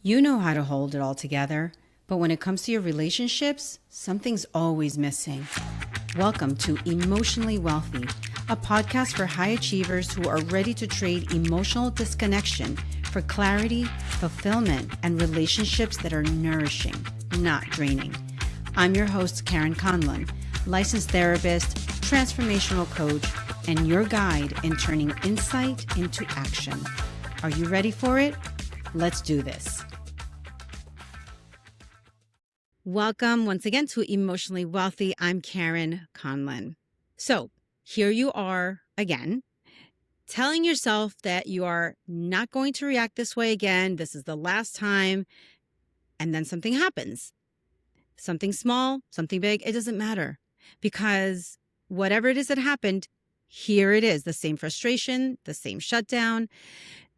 You know how to hold it all together, but when it comes to your relationships, something's always missing. Welcome to Emotionally Wealthy, a podcast for high achievers who are ready to trade emotional disconnection for clarity, fulfillment, and relationships that are nourishing, not draining. I'm your host, Karen Conlon, licensed therapist, transformational coach, and your guide in turning insight into action. Are you ready for it? Let's do this. Welcome once again to Emotionally Wealthy. I'm Karen Conlon. So here you are again, telling yourself that you are not going to react this way again. This is the last time. And then something happens. Something small, something big, it doesn't matter. Because whatever it is that happened, here it is. The same frustration, the same shutdown,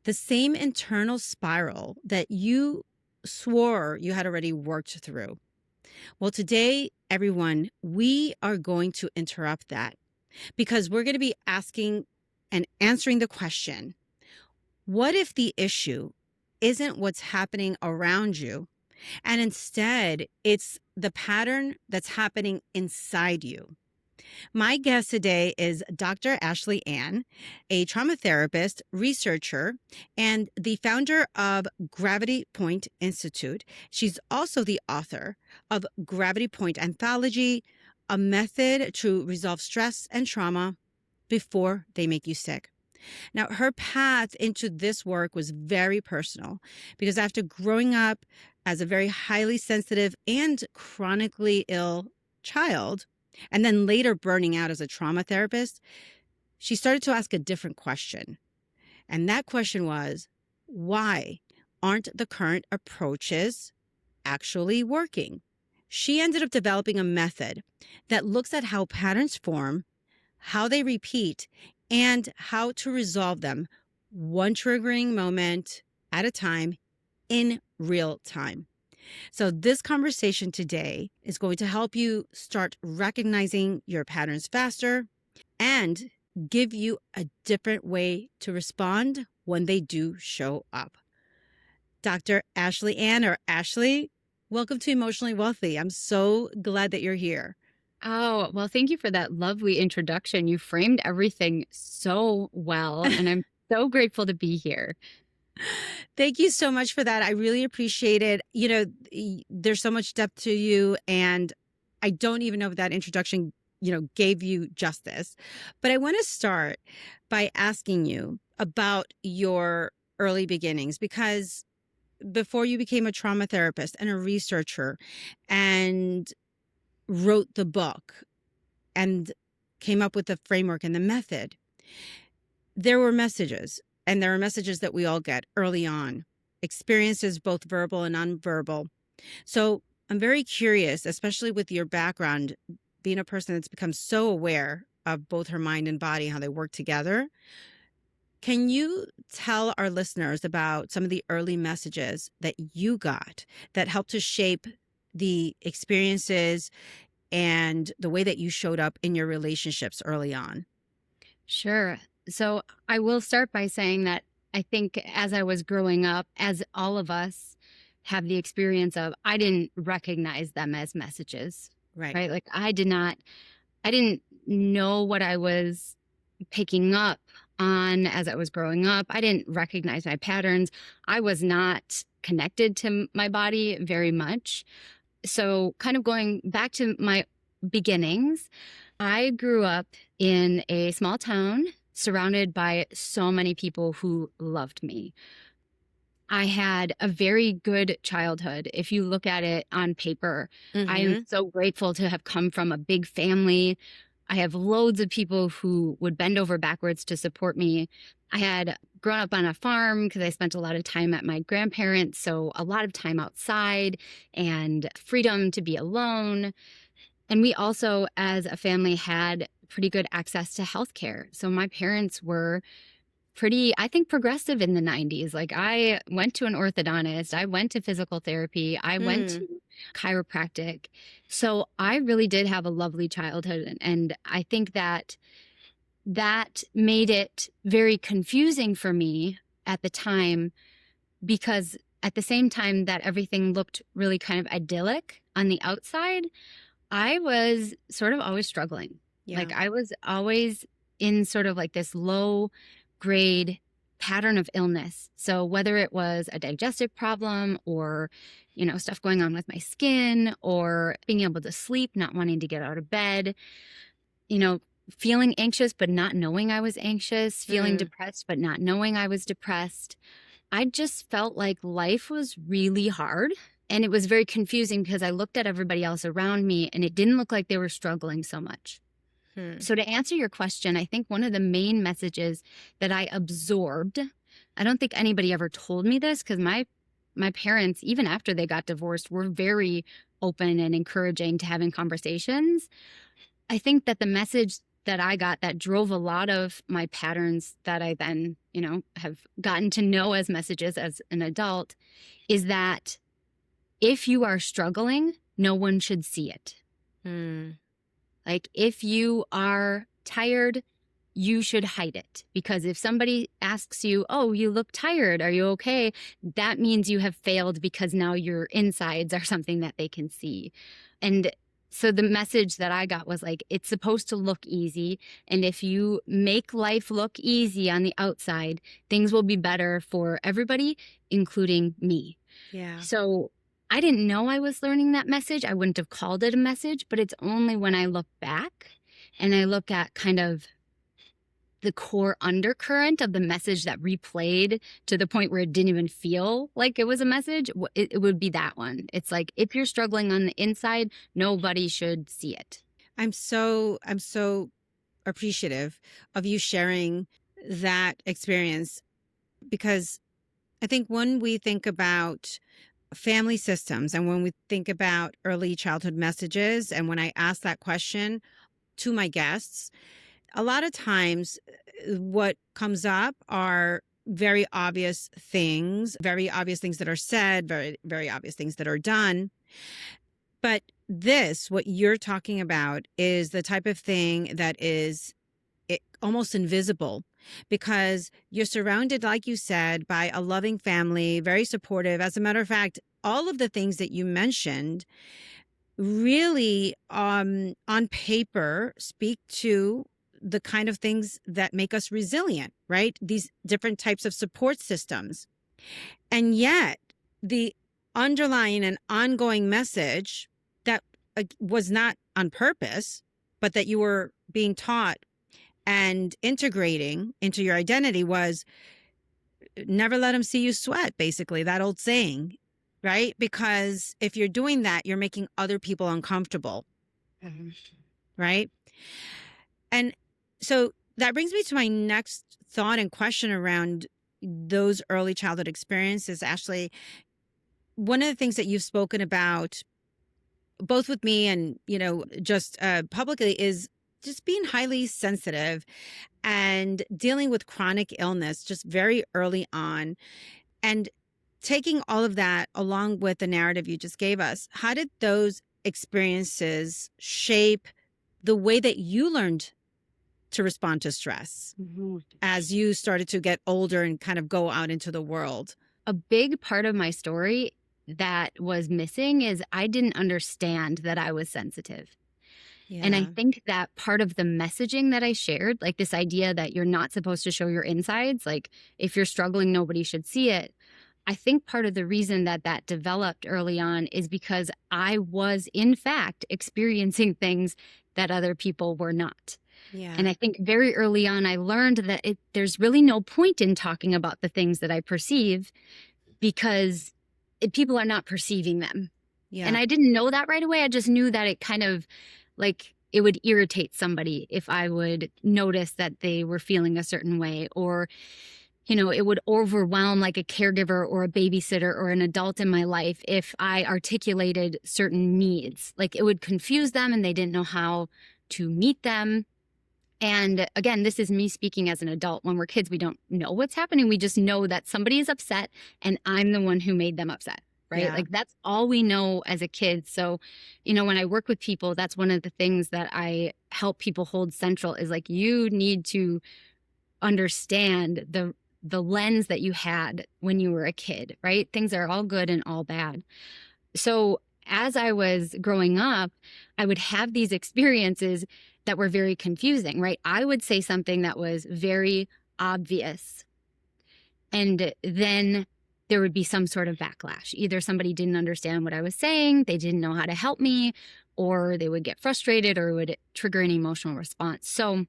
the same internal spiral that you swore you had already worked through. Well, today, everyone, we are going to interrupt that because we're going to be asking and answering the question, what if the issue isn't what's happening around you, and instead it's the pattern that's happening inside you? My guest today is Dr. Ashley Ann, a trauma therapist, researcher, and the founder of Gravity Point Institute. She's also the author of Gravity Point Anthology, a method to resolve stress and trauma before they make you sick. Now, her path into this work was very personal because after growing up as a very highly sensitive and chronically ill child, and then later burning out as a trauma therapist, she started to ask a different question. And that question was, why aren't the current approaches actually working? She ended up developing a method that looks at how patterns form, how they repeat, and how to resolve them one triggering moment at a time in real time. So this conversation today is going to help you start recognizing your patterns faster and give you a different way to respond when they do show up. Dr. Ashley Ann, or Ashley, welcome to Emotionally Wealthy. I'm so glad that you're here. Oh, well, thank you for that lovely introduction. You framed everything so well, and I'm so grateful to be here. Thank you so much for that. I really appreciate it. You know, there's so much depth to you, and I don't even know if that introduction, gave you justice. But I want to start by asking you about your early beginnings, because before you became a trauma therapist and a researcher and wrote the book and came up with the framework and the method, there were messages. And there are messages that we all get early on, experiences both verbal and nonverbal. So I'm very curious, especially with your background, being a person that's become so aware of both her mind and body, how they work together. Can you tell our listeners about some of the early messages that you got that helped to shape the experiences and the way that you showed up in your relationships early on? Sure. So I will start by saying that I think as I was growing up, as all of us have the experience of, I didn't recognize them as messages, right? Like I didn't know what I was picking up on as I was growing up. I didn't recognize my patterns. I was not connected to my body very much. So kind of going back to my beginnings, I grew up in a small town surrounded by so many people who loved me. I had a very good childhood. If you look at it on paper, I'm so grateful to have come from a big family. I have loads of people who would bend over backwards to support me. I had grown up on a farm because I spent a lot of time at my grandparents', so a lot of time outside and freedom to be alone. And we also, as a family, had pretty good access to healthcare. So my parents were pretty, I think, progressive in the 90s. Like I went to an orthodontist, I went to physical therapy, I went to chiropractic. So I really did have a lovely childhood. And I think that made it very confusing for me at the time because at the same time that everything looked really kind of idyllic on the outside, I was sort of always struggling. Yeah. Like I was always in sort of like this low grade pattern of illness. So whether it was a digestive problem or, stuff going on with my skin or being able to sleep, not wanting to get out of bed, you know, feeling anxious, but not knowing I was anxious, feeling depressed, but not knowing I was depressed. I just felt like life was really hard. And it was very confusing because I looked at everybody else around me and it didn't look like they were struggling so much. So to answer your question, I think one of the main messages that I absorbed, I don't think anybody ever told me this because my parents, even after they got divorced, were very open and encouraging to having conversations. I think that the message that I got that drove a lot of my patterns that I then, have gotten to know as messages as an adult is that if you are struggling, no one should see it. Like if you are tired, you should hide it. Because if somebody asks you, oh, you look tired, are you okay? That means you have failed because now your insides are something that they can see. And so the message that I got was like, it's supposed to look easy. And if you make life look easy on the outside, things will be better for everybody, including me. Yeah. So I didn't know I was learning that message. I wouldn't have called it a message, but it's only when I look back and I look at kind of the core undercurrent of the message that replayed to the point where it didn't even feel like it was a message, it would be that one. It's like, if you're struggling on the inside, nobody should see it. I'm so appreciative of you sharing that experience, because I think when we think about family systems and when we think about early childhood messages, and when I ask that question to my guests, a lot of times what comes up are very obvious things that are said, very, very obvious things that are done. But what you're talking about is the type of thing that is almost invisible, because you're surrounded, like you said, by a loving family, very supportive. As a matter of fact, all of the things that you mentioned really on paper speak to the kind of things that make us resilient, right? These different types of support systems. And yet the underlying and ongoing message that was not on purpose, but that you were being taught and integrating into your identity was never let them see you sweat, basically, that old saying, right? Because if you're doing that, you're making other people uncomfortable, right? And so that brings me to my next thought and question around those early childhood experiences. Ashley, one of the things that you've spoken about, both with me and, just publicly, is just being highly sensitive and dealing with chronic illness just very early on. And taking all of that along with the narrative you just gave us, how did those experiences shape the way that you learned to respond to stress as you started to get older and kind of go out into the world? A big part of my story that was missing is I didn't understand that I was sensitive. Yeah. And I think that part of the messaging that I shared, like this idea that you're not supposed to show your insides, like if you're struggling, nobody should see it. I think part of the reason that that developed early on is because I was, in fact, experiencing things that other people were not. Yeah. And I think very early on, I learned that there's really no point in talking about the things that I perceive because people are not perceiving them. Yeah. And I didn't know that right away. I just knew that it kind of like it would irritate somebody if I would notice that they were feeling a certain way, or, it would overwhelm like a caregiver or a babysitter or an adult in my life if I articulated certain needs. Like it would confuse them and they didn't know how to meet them. And again, this is me speaking as an adult. When we're kids, we don't know what's happening. We just know that somebody is upset and I'm the one who made them upset. Right? Yeah. Like that's all we know as a kid. So, when I work with people, that's one of the things that I help people hold central is like, you need to understand the lens that you had when you were a kid, right? Things are all good and all bad. So as I was growing up, I would have these experiences that were very confusing, right? I would say something that was very obvious, and then there would be some sort of backlash. Either somebody didn't understand what I was saying, they didn't know how to help me, or they would get frustrated, or it would trigger an emotional response. So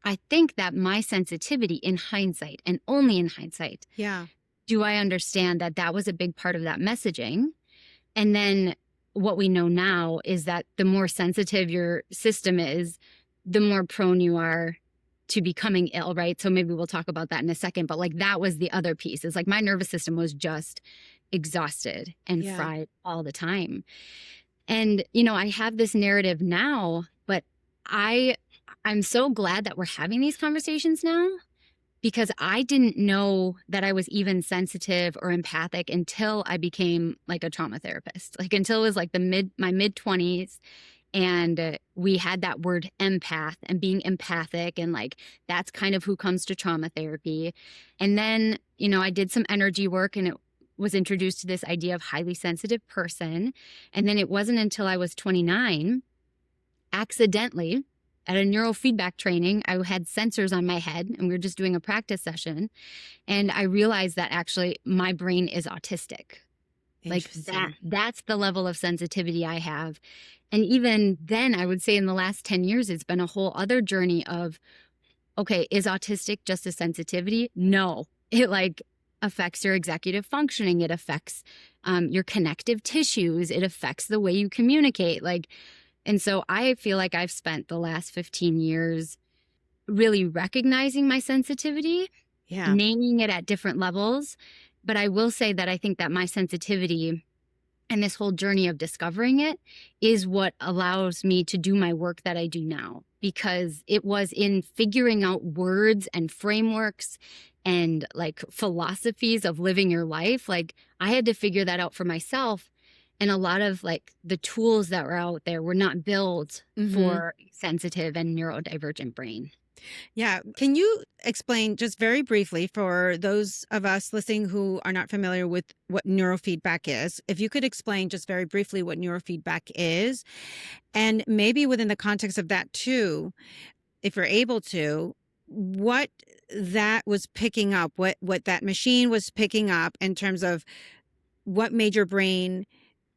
I think that my sensitivity, in hindsight, and only in hindsight, Yeah. do I understand that that was a big part of that messaging. And then what we know now is that the more sensitive your system is, the more prone you are to becoming ill, right? So maybe we'll talk about that in a second. But like, that was the other piece. It's like my nervous system was just exhausted and Yeah. fried all the time. And, you know, I have this narrative now, but I'm so glad that we're having these conversations now, because I didn't know that I was even sensitive or empathic until I became like a trauma therapist, like until it was like my mid 20s. And we had that word empath and being empathic. And like, that's kind of who comes to trauma therapy. And then, you know, I did some energy work, and it was introduced to this idea of highly sensitive person. And then it wasn't until I was 29, accidentally, at a neurofeedback training, I had sensors on my head, and we were just doing a practice session. And I realized that actually my brain is autistic. Like that's the level of sensitivity I have. And even then, I would say in the last 10 years, it's been a whole other journey of, okay, is autistic just a sensitivity? No, it like affects your executive functioning. It affects your connective tissues. It affects the way you communicate. Like, and so I feel like I've spent the last 15 years really recognizing my sensitivity, naming it at different levels. But I will say that I think that my sensitivity and this whole journey of discovering it is what allows me to do my work that I do now, because it was in figuring out words and frameworks and like philosophies of living your life. Like I had to figure that out for myself. And a lot of like the tools that were out there were not built for sensitive and neurodivergent brain. Yeah. Can you explain just very briefly for those of us listening who are not familiar with what neurofeedback is, if you could explain just very briefly what neurofeedback is, and maybe within the context of that too, if you're able to, what that was picking up, what that machine was picking up in terms of what made your brain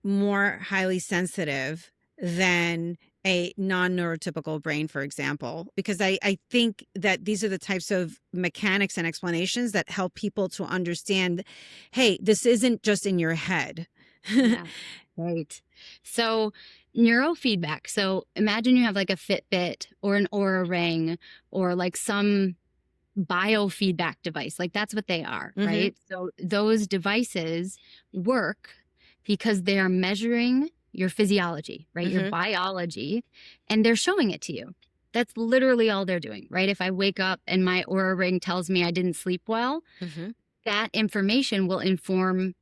more highly sensitive than a non-neurotypical brain, for example, because I think that these are the types of mechanics and explanations that help people to understand, hey, this isn't just in your head. Yeah, right. So neurofeedback. So imagine you have like a Fitbit or an Oura Ring or like some biofeedback device. Like that's what they are, right? So those devices work because they are measuring your physiology, right? Your biology, and they're showing it to you. That's literally all they're doing, right? If I wake up and my Oura Ring tells me I didn't sleep well, that information will inform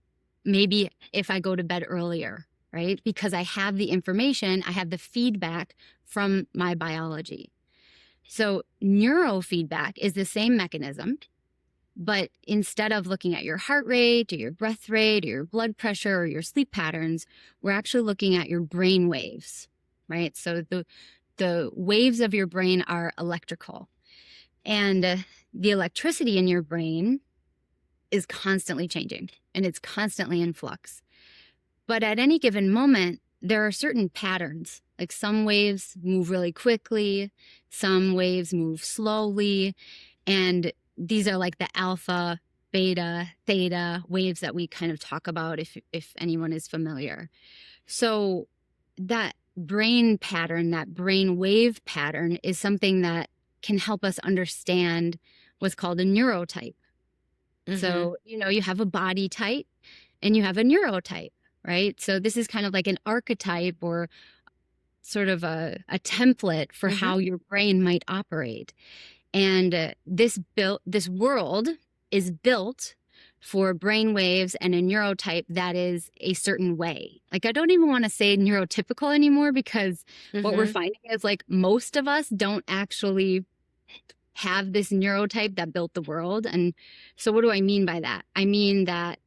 maybe if I go to bed earlier, right? Because I have the information, I have the feedback from my biology. So neurofeedback is the same mechanism, but instead of looking at your heart rate or your breath rate or your blood pressure or your sleep patterns, we're actually looking at your brain waves, right? So the waves of your brain are electrical, and the electricity in your brain is constantly changing and it's constantly in flux. But at any given moment, there are certain patterns. Like some waves move really quickly, some waves move slowly, and these are like the alpha, beta, theta waves that we kind of talk about if anyone is familiar. So that brain pattern, that brain wave pattern is something that can help us understand what's called a neurotype. So, you know, you have a body type and you have a neurotype, right? So this is kind of like an archetype or sort of a template for how your brain might operate. And this world is built for brain waves and a neurotype that is a certain way. Like, I don't even want to say neurotypical anymore, because what we're finding is like most of us don't actually have this neurotype that built the world. And so what do I mean by that? I mean that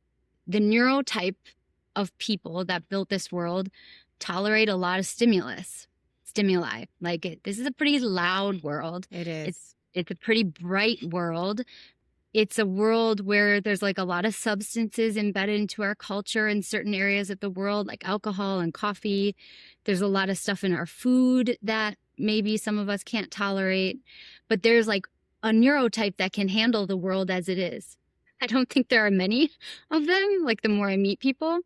the neurotype of people that built this world tolerate a lot of stimuli. Like this is a pretty loud world. It is. It's a pretty bright world. It's a world where there's like a lot of substances embedded into our culture in certain areas of the world, like alcohol and coffee. There's a lot of stuff in our food that maybe some of us can't tolerate, but there's like a neurotype that can handle the world as it is. I don't think there are many of them, like the more I meet people,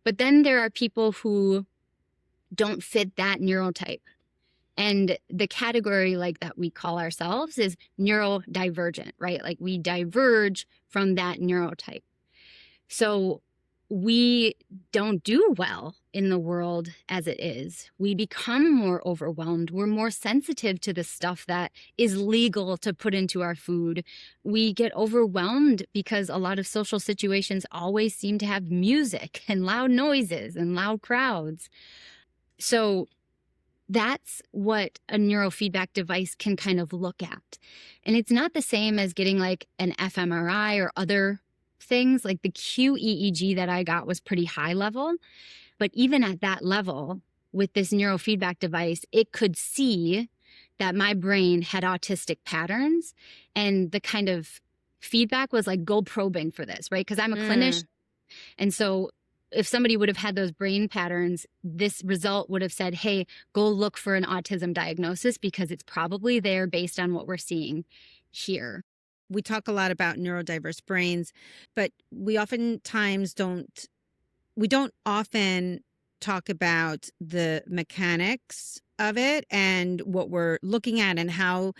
but then there are people who don't fit that neurotype. And the category like that we call ourselves is neurodivergent, right? Like we diverge from that neurotype. So we don't do well in the world as it is. We become more overwhelmed. We're more sensitive to the stuff that is legal to put into our food. We get overwhelmed because a lot of social situations always seem to have music and loud noises and loud crowds. So that's what a neurofeedback device can kind of look at. And it's not the same as getting like an fMRI or other things. Like the QEEG that I got was pretty high level. But even at that level, with this neurofeedback device, it could see that my brain had autistic patterns. And the kind of feedback was like, go probing for this, right? Because I'm a clinician. And so if somebody would have had those brain patterns, this result would have said, hey, go look for an autism diagnosis because it's probably there based on what we're seeing here. We talk a lot about neurodiverse brains, but we oftentimes don't often talk about the mechanics of it and what we're looking at and how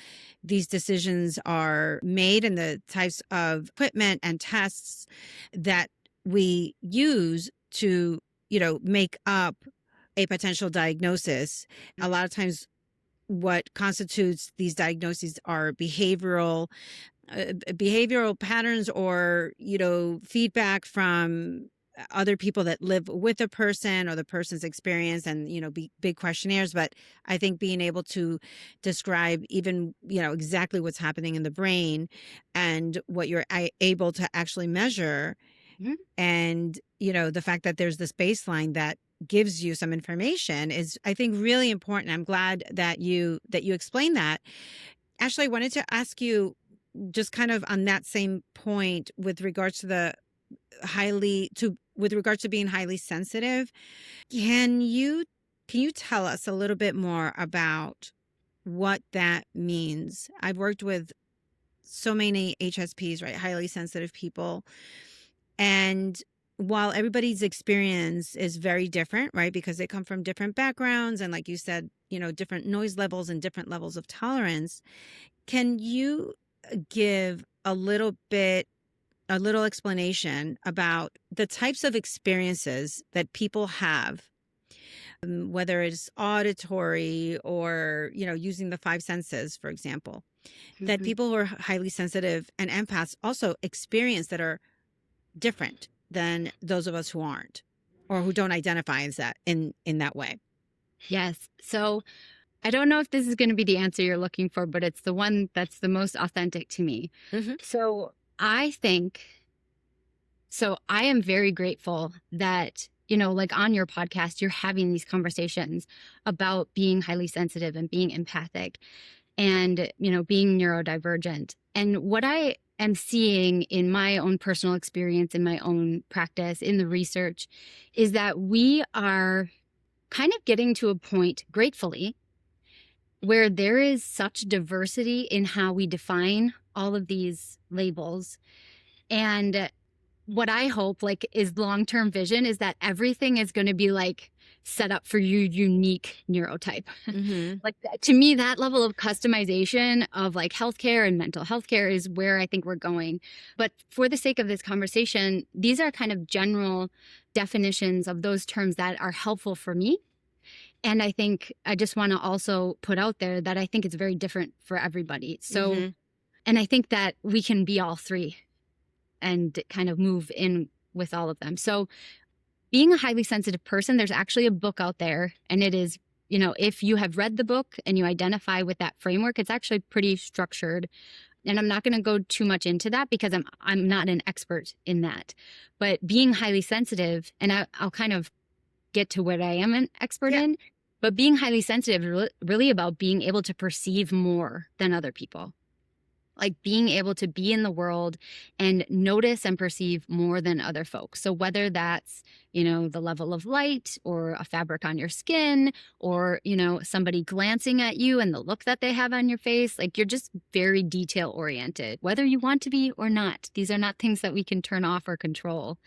these decisions are made and the types of equipment and tests that we use to, make up a potential diagnosis. A lot of times what constitutes these diagnoses are behavioral patterns or, feedback from other people that live with a person or the person's experience and, big questionnaires. But I think being able to describe even, exactly what's happening in the brain and what you're able to actually measure. Mm-hmm. And, the fact that there's this baseline that gives you some information is, I think, really important. I'm glad that you explained that. Ashley, I wanted to ask you just kind of on that same point with regards to being highly sensitive. Can you tell us a little bit more about what that means? I've worked with so many HSPs, right? Highly sensitive people. And while everybody's experience is very different, right? Because they come from different backgrounds and like you said, different noise levels and different levels of tolerance. Can you give a little explanation about the types of experiences that people have, whether it's auditory or, using the five senses, for example, that people who are highly sensitive and empaths also experience that are different than those of us who aren't or who don't identify as that in that way? Yes. So I don't know if this is going to be the answer you're looking for, but it's the one that's the most authentic to me. Mm-hmm. So I am very grateful that, like on your podcast, you're having these conversations about being highly sensitive and being empathic and, being neurodivergent. And what I am seeing in my own personal experience, in my own practice, in the research, is that we are kind of getting to a point, gratefully, where there is such diversity in how we define all of these labels. And what I hope is long-term vision is that everything is going to be set up for your unique neurotype. Mm-hmm. To me, that level of customization of healthcare and mental health care is where I think we're going. But for the sake of this conversation, these are kind of general definitions of those terms that are helpful for me. And I think I just want to also put out there that I think it's very different for everybody. So, mm-hmm. And I think that we can be all three and kind of move in with all of them. So being a highly sensitive person, there's actually a book out there, and it is if you have read the book and you identify with that framework, it's actually pretty structured. And I'm not going to go too much into that because I'm not an expert in that. But being highly sensitive, and I'll kind of get to what I am an expert Yeah. in, but being highly sensitive is really about being able to perceive more than other people. Like being able to be in the world and notice and perceive more than other folks. So whether that's, the level of light or a fabric on your skin or, somebody glancing at you and the look that they have on your face, like you're just very detail oriented, whether you want to be or not. These are not things that we can turn off or control.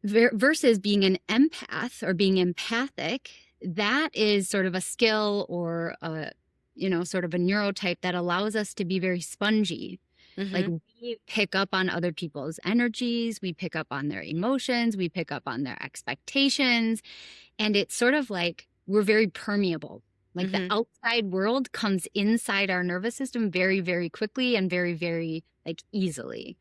Versus being an empath or being empathic, that is sort of a skill or sort of a neurotype that allows us to be very spongy. Like Mm-hmm. we pick up on other people's energies, we pick up on their emotions, we pick up on their expectations. And it's sort of like we're very permeable. Like the Mm-hmm. outside world comes inside our nervous system very, very quickly and very, very like easily.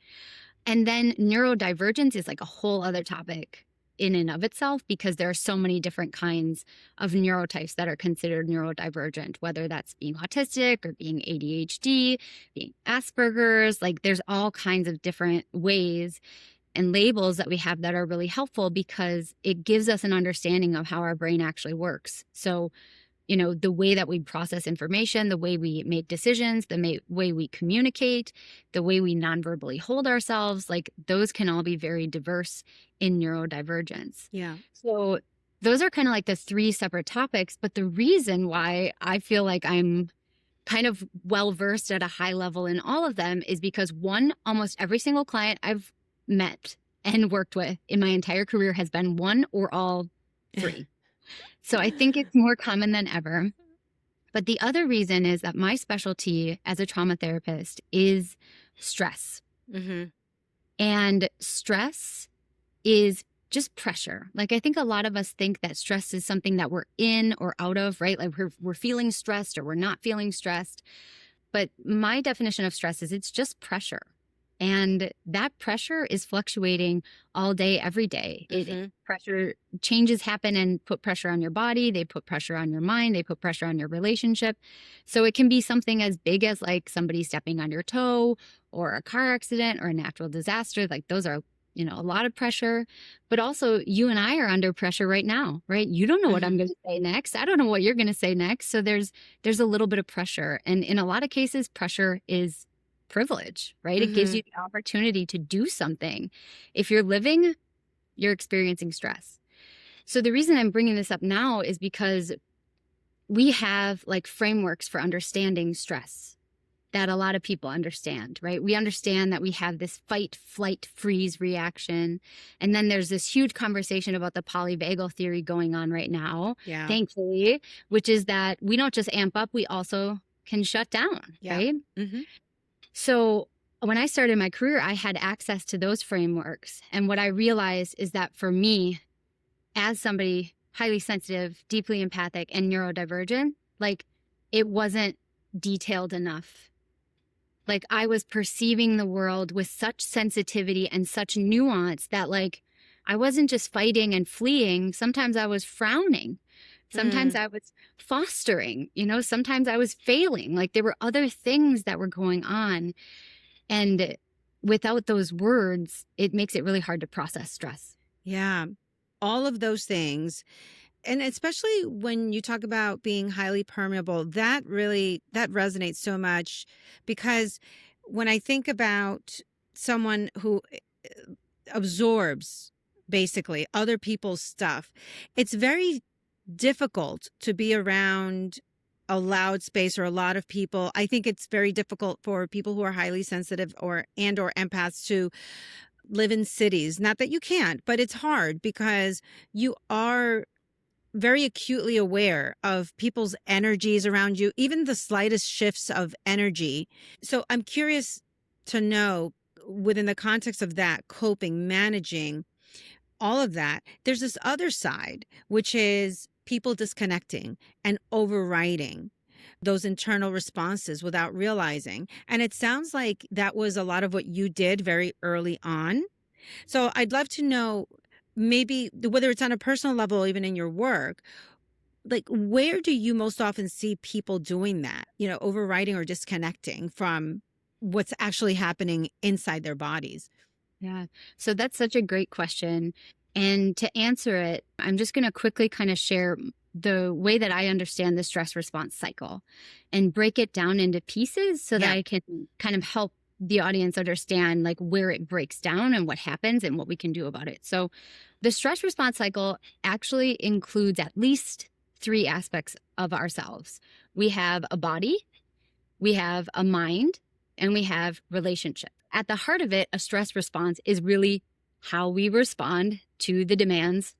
And then neurodivergence is like a whole other topic in and of itself because there are so many different kinds of neurotypes that are considered neurodivergent, whether that's being autistic or being ADHD, being Asperger's. Like there's all kinds of different ways and labels that we have that are really helpful because it gives us an understanding of how our brain actually works. So the way that we process information, the way we make decisions, the way we communicate, the way we nonverbally hold ourselves, like those can all be very diverse in neurodivergence. Yeah. So those are kind of like the three separate topics. But the reason why I feel like I'm kind of well versed at a high level in all of them is because one, almost every single client I've met and worked with in my entire career has been one or all three. So I think it's more common than ever. But the other reason is that my specialty as a trauma therapist is stress. Mm-hmm. And stress is just pressure. Like I think a lot of us think that stress is something that we're in or out of, right? Like we're feeling stressed or we're not feeling stressed. But my definition of stress is it's just pressure. And that pressure is fluctuating all day, every day. Mm-hmm. Pressure changes happen and put pressure on your body. They put pressure on your mind. They put pressure on your relationship. So it can be something as big as like somebody stepping on your toe or a car accident or a natural disaster. Like those are, a lot of pressure. But also you and I are under pressure right now, right? You don't know what I'm going to say next. I don't know what you're going to say next. So there's a little bit of pressure. And in a lot of cases, pressure is privilege, right? It gives you the opportunity to do something. If you're living, you're experiencing stress. So the reason I'm bringing this up now is because we have like frameworks for understanding stress that a lot of people understand, right? We understand that we have this fight, flight, freeze reaction. And then there's this huge conversation about the polyvagal theory going on right now, Yeah. thankfully, which is that we don't just amp up, we also can shut down, Yeah. right? Mm-hmm. So when I started my career, I had access to those frameworks. And what I realized is that for me, as somebody highly sensitive, deeply empathic, and neurodivergent, like it wasn't detailed enough. Like I was perceiving the world with such sensitivity and such nuance that like I wasn't just fighting and fleeing. Sometimes I was frowning. Sometimes I was fostering, sometimes I was failing. Like there were other things that were going on. And without those words, it makes it really hard to process stress. Yeah. All of those things. And especially when you talk about being highly permeable, that resonates so much because when I think about someone who absorbs basically other people's stuff, it's very difficult to be around a loud space or a lot of people. I think it's very difficult for people who are highly sensitive or empaths to live in cities. Not that you can't, but it's hard because you are very acutely aware of people's energies around you, even the slightest shifts of energy. So I'm curious to know, within the context of that, coping, managing all of that, there's this other side, which is people disconnecting and overriding those internal responses without realizing. And it sounds like that was a lot of what you did very early on. So I'd love to know, maybe whether it's on a personal level, or even in your work, like, where do you most often see people doing that, overriding or disconnecting from what's actually happening inside their bodies? Yeah. So that's such a great question. And to answer it, I'm just going to quickly kind of share the way that I understand the stress response cycle and break it down into pieces so that Yeah. I can kind of help the audience understand like where it breaks down and what happens and what we can do about it. So the stress response cycle actually includes at least three aspects of ourselves. We have a body, we have a mind, and we have relationship. At the heart of it, a stress response is really how we respond to the demands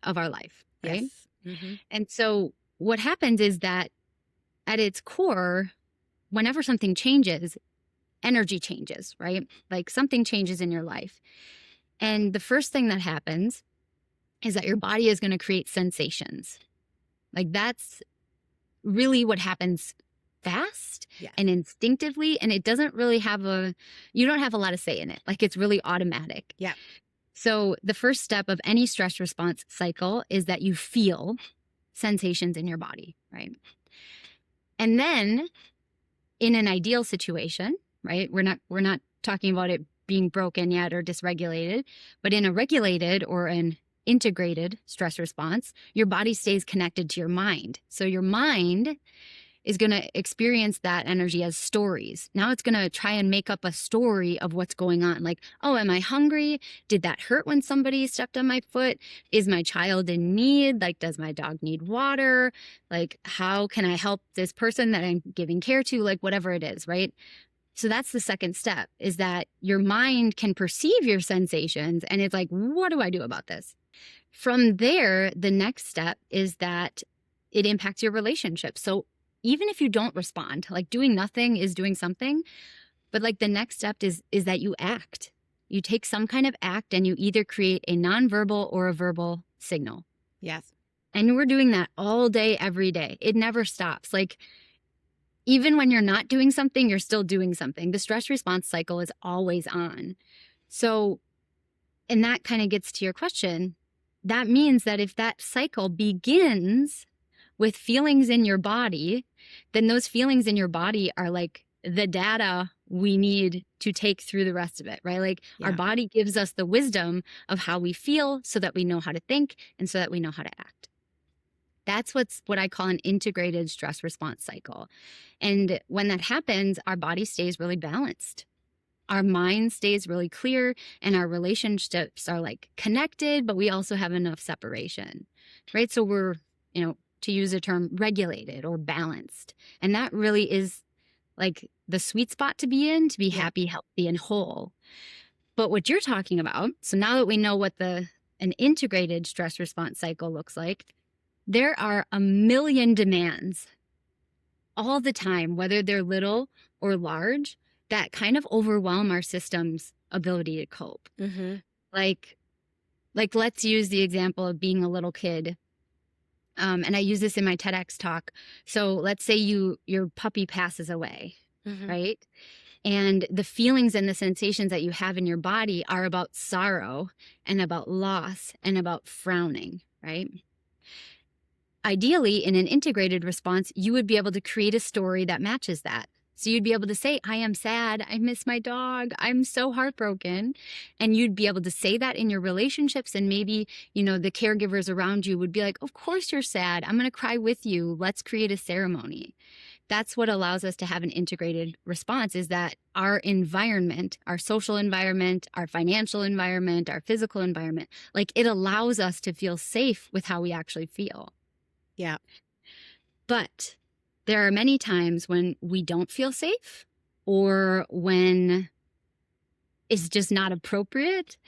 of our life, right? Yes. Hmm. And so what happens is that at its core, whenever something changes, energy changes, right? Like something changes in your life. And the first thing that happens is that your body is going to create sensations. Like that's really what happens fast Yes. and instinctively. And it doesn't really you don't have a lot of say in it. Like it's really automatic. Yeah. So the first step of any stress response cycle is that you feel sensations in your body, right? And then in an ideal situation, right? We're not talking about it being broken yet or dysregulated, but in a regulated or an integrated stress response, your body stays connected to your mind. So your mind is going to experience that energy as stories. Now it's going to try and make up a story of what's going on. Like, oh, am I hungry? Did that hurt when somebody stepped on my foot? Is my child in need? Like, does my dog need water? Like, how can I help this person that I'm giving care to? Like, whatever it is, right? So that's the second step, is that your mind can perceive your sensations and it's like, what do I do about this? From there, the next step is that it impacts your relationship. So even if you don't respond, like doing nothing is doing something, but like the next step is that you act. You take some kind of act and you either create a nonverbal or a verbal signal. Yes. And we're doing that all day, every day. It never stops. Like even when you're not doing something, you're still doing something. The stress response cycle is always on. So, and that kind of gets to your question. That means that if that cycle begins with feelings in your body, then those feelings in your body are like the data we need to take through the rest of it, right? Like our body gives us the wisdom of how we feel so that we know how to think and so that we know how to act. That's what I call an integrated stress response cycle. And when that happens, our body stays really balanced. Our mind stays really clear and our relationships are like connected, but we also have enough separation, right? So we're, to use a term, regulated or balanced. And that really is like the sweet spot to be in, to be happy, healthy, and whole. But what you're talking about, so now that we know what an integrated stress response cycle looks like, there are a million demands all the time, whether they're little or large, that kind of overwhelm our system's ability to cope. Mm-hmm. Like let's use the example of being a little kid. And I use this in my TEDx talk. So let's say your puppy passes away, right? And the feelings and the sensations that you have in your body are about sorrow and about loss and about frowning, right? Ideally, in an integrated response, you would be able to create a story that matches that. So you'd be able to say, I am sad. I miss my dog. I'm so heartbroken. And you'd be able to say that in your relationships. And maybe, the caregivers around you would be like, of course you're sad. I'm going to cry with you. Let's create a ceremony. That's what allows us to have an integrated response, is that our environment, our social environment, our financial environment, our physical environment, like it allows us to feel safe with how we actually feel. Yeah. But there are many times when we don't feel safe or when it's just not appropriate.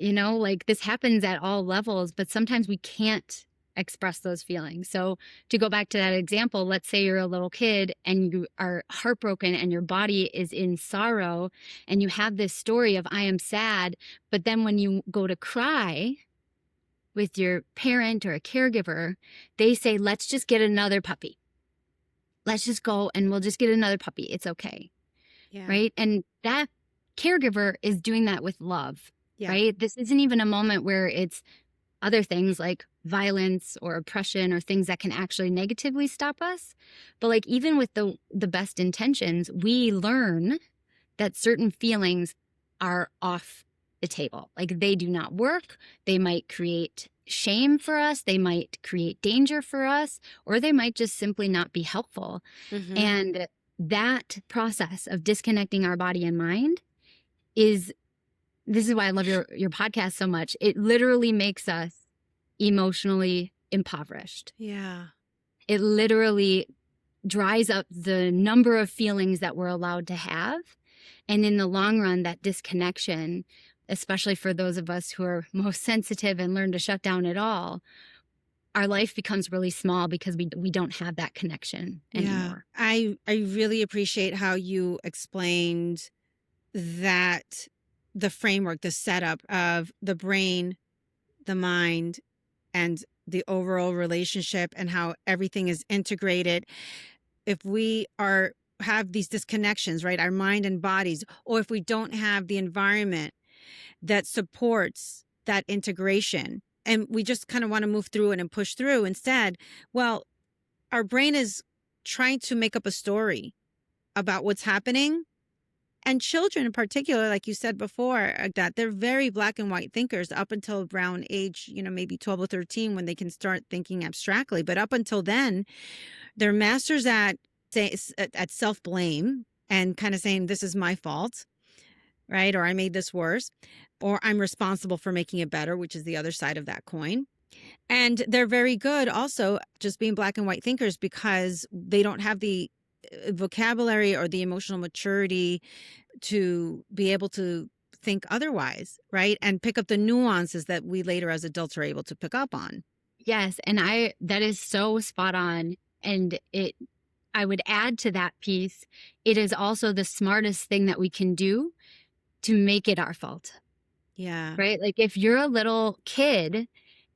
Like this happens at all levels, but sometimes we can't express those feelings. So to go back to that example, let's say you're a little kid and you are heartbroken and your body is in sorrow and you have this story of I am sad, but then when you go to cry with your parent or a caregiver, they say, let's just get another puppy. Let's just go and we'll just get another puppy. It's okay. Yeah. Right. And that caregiver is doing that with love. Yeah. Right. This isn't even a moment where it's other things like violence or oppression or things that can actually negatively stop us. But like even with the best intentions, we learn that certain feelings are off the table. Like they do not work. They might create shame for us. They might create danger for us, or they might just simply not be helpful. Mm-hmm. And that process of disconnecting our body and mind is this is why I love your podcast so much. It literally makes us emotionally impoverished. Yeah. It literally dries up the number of feelings that we're allowed to have. And in the long run, that disconnection, especially for those of us who are most sensitive and learn to shut down at all, our life becomes really small because we don't have that connection Yeah. anymore. I really appreciate how you explained that the framework, the setup of the brain, the mind, and the overall relationship and how everything is integrated. If we are have these disconnections, right, our mind and bodies, or if we don't have the environment that supports that integration and we just kind of want to move through it and push through instead, well, our brain is trying to make up a story about what's happening. And children in particular, like you said before, that they're very black and white thinkers up until around age, maybe 12 or 13 when they can start thinking abstractly. But up until then, they're masters at self-blame and kind of saying, this is my fault, right? Or I made this worse, or I'm responsible for making it better, which is the other side of that coin. And they're very good also just being black and white thinkers because they don't have the vocabulary or the emotional maturity to be able to think otherwise, right? And pick up the nuances that we later as adults are able to pick up on. Yes, and that is so spot on. And I would add to that piece, it is also the smartest thing that we can do to make it our fault. Yeah. Right? Like if you're a little kid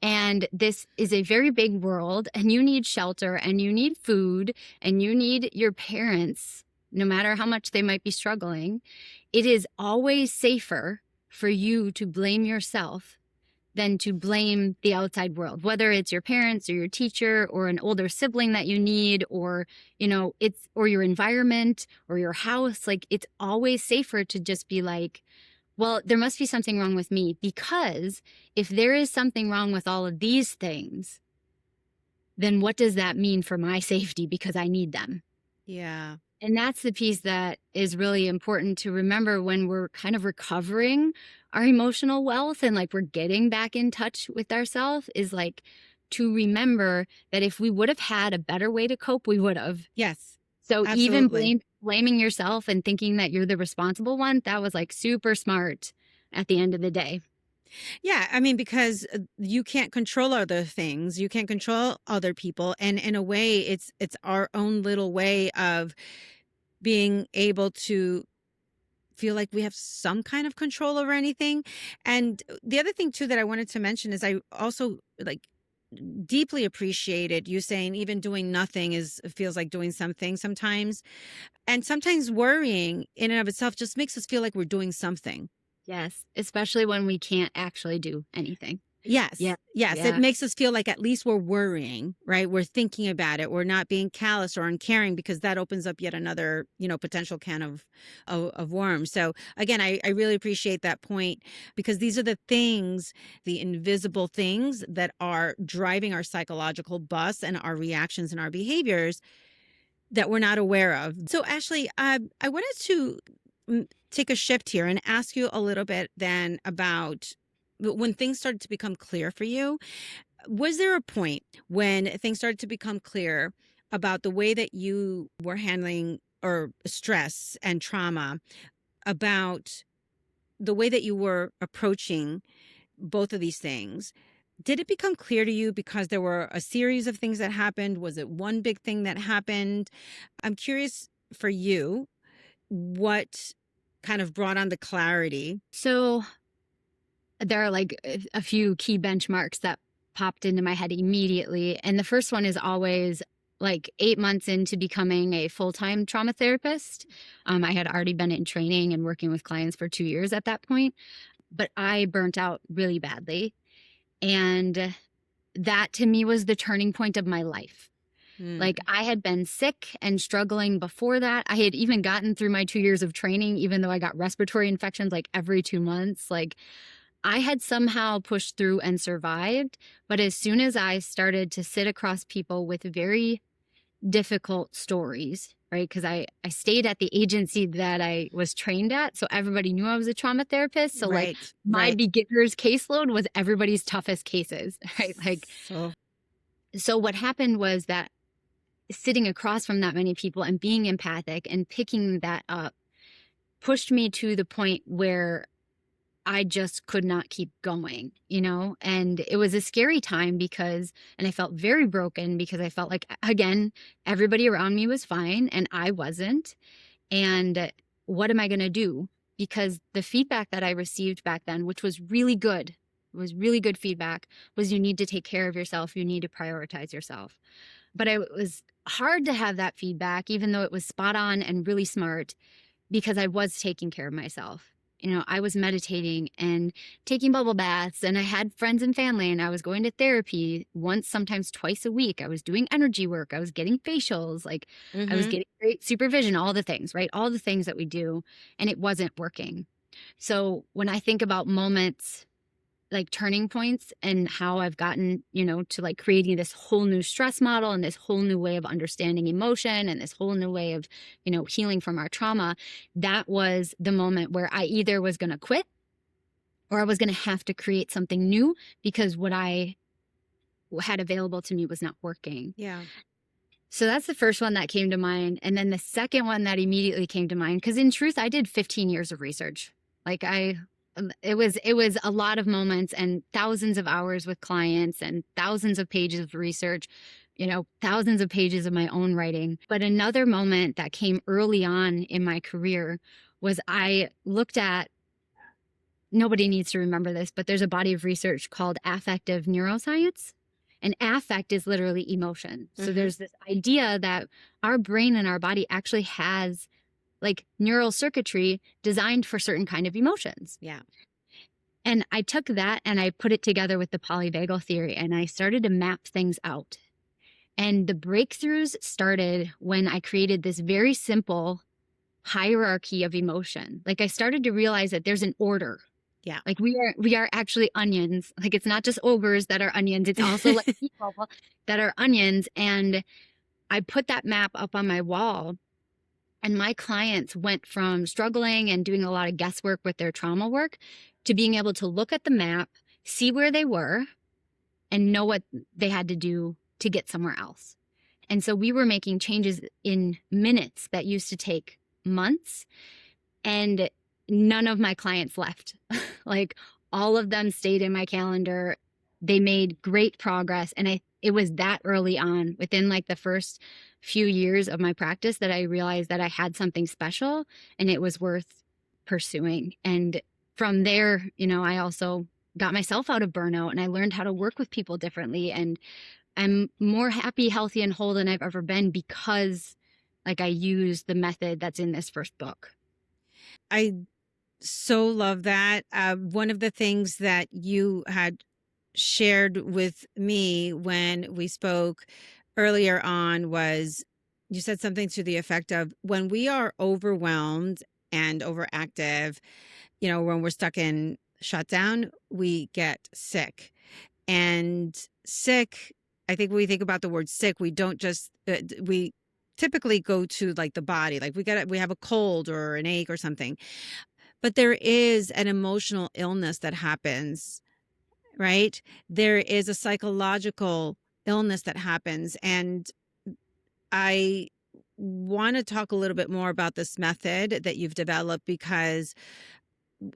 and this is a very big world and you need shelter and you need food and you need your parents, no matter how much they might be struggling, it is always safer for you to blame yourself than to blame the outside world, whether it's your parents or your teacher or an older sibling that you need, or, or your environment or your house. Like it's always safer to just be like, well, there must be something wrong with me, because if there is something wrong with all of these things, then what does that mean for my safety? Because I need them. Yeah. And that's the piece that is really important to remember when we're kind of recovering our emotional wealth and like we're getting back in touch with ourselves, is like to remember that if we would have had a better way to cope, we would have. Yes. So even Absolutely. blaming yourself and thinking that you're the responsible one, that was like super smart at the end of the day. Yeah, I mean, because you can't control other things, you can't control other people, and in a way, it's our own little way of being able to feel like we have some kind of control over anything. And the other thing too that I wanted to mention is I also like deeply appreciated you saying even doing nothing is feels like doing something sometimes, and sometimes worrying in and of itself just makes us feel like we're doing something. Yes, especially when we can't actually do anything. Yes. Yeah. Yes. It Yeah. makes us feel like at least we're worrying, right? We're thinking about it. We're not being callous or uncaring because that opens up yet another, potential can of worms. So again, I really appreciate that point because these are the things, the invisible things that are driving our psychological bus and our reactions and our behaviors that we're not aware of. So Ashley, I wanted to take a shift here and ask you a little bit then about when things started to become clear for you. Was there a point when things started to become clear about the way that you were handling or stress and trauma, about the way that you were approaching both of these things? Did it become clear to you because there were a series of things that happened? Was it one big thing that happened? I'm curious for you, what kind of brought on the clarity? So there are like a few key benchmarks that popped into my head immediately. And the first one is always like 8 months into becoming a full-time trauma therapist. I had already been in training and working with clients for 2 years at that point, but I burnt out really badly. And that to me was the turning point of my life. Like Mm. I had been sick and struggling before that. I had even gotten through my 2 years of training, even though I got respiratory infections like every 2 months. Like I had somehow pushed through and survived. But as soon as I started to sit across people with very difficult stories, right? Because I stayed at the agency that I was trained at. So everybody knew I was a trauma therapist. So like Right. my Right. beginner's caseload was everybody's toughest cases, right? Like, So so what happened was that sitting across from that many people and being empathic and picking that up pushed me to the point where I just could not keep going, you know? And it was a scary time because, and I felt very broken because I felt like, again, everybody around me was fine and I wasn't. And what am I going to do? Because the feedback that I received back then, which was really good, was really good feedback, was you need to take care of yourself. You need to prioritize yourself. But it was hard to have that feedback, even though it was spot on and really smart, because I was taking care of myself. You know, I was meditating and taking bubble baths, and I had friends and family, and I was going to therapy once, sometimes twice a week. I was doing energy work. I was getting facials. Like I was mhm. getting great supervision, all the things, right? All the things that we do, and it wasn't working. So when I think about moments like turning points and how I've gotten, you know, to like creating this whole new stress model and this whole new way of understanding emotion and this whole new way of, you know, healing from our trauma, that was the moment where I either was going to quit or I was going to have to create something new because what I had available to me was not working. Yeah. So that's the first one that came to mind. And then the second one that immediately came to mind, because in truth, I did 15 years of research. Like it was a lot of moments and thousands of hours with clients and thousands of pages of research, you know, thousands of pages of my own writing. But another moment that came early on in my career was I looked at, nobody needs to remember this, but there's a body of research called affective neuroscience. And affect is literally emotion. So Mhm. there's this idea that our brain and our body actually has like neural circuitry designed for certain kind of emotions. Yeah. And I took that and I put it together with the polyvagal theory and I started to map things out. And the breakthroughs started when I created this very simple hierarchy of emotion. Like I started to realize that there's an order. Yeah. Like we are actually onions. Like it's not just ogres that are onions. It's also like people that are onions. And I put that map up on my wall. And my clients went from struggling and doing a lot of guesswork with their trauma work to being able to look at the map, see where they were, and know what they had to do to get somewhere else. And so we were making changes in minutes that used to take months. And none of my clients left. Like all of them stayed in my calendar. They made great progress. And it was that early on, within like the first few years of my practice, that I realized that I had something special and it was worth pursuing. And from there, you know, I also got myself out of burnout and I learned how to work with people differently. And I'm more happy, healthy, and whole than I've ever been because like I used the method that's in this first book. I so love that. One of the things that you had shared with me when we spoke earlier on was you said something to the effect of when we are overwhelmed and overactive, you know, when we're stuck in shutdown, we get sick. And sick, I think when we think about the word sick, we don't just, we typically go to like the body, like we have a cold or an ache or something. But there is an emotional illness that happens, right? There is a psychological illness that happens. And I want to talk a little bit more about this method that you've developed because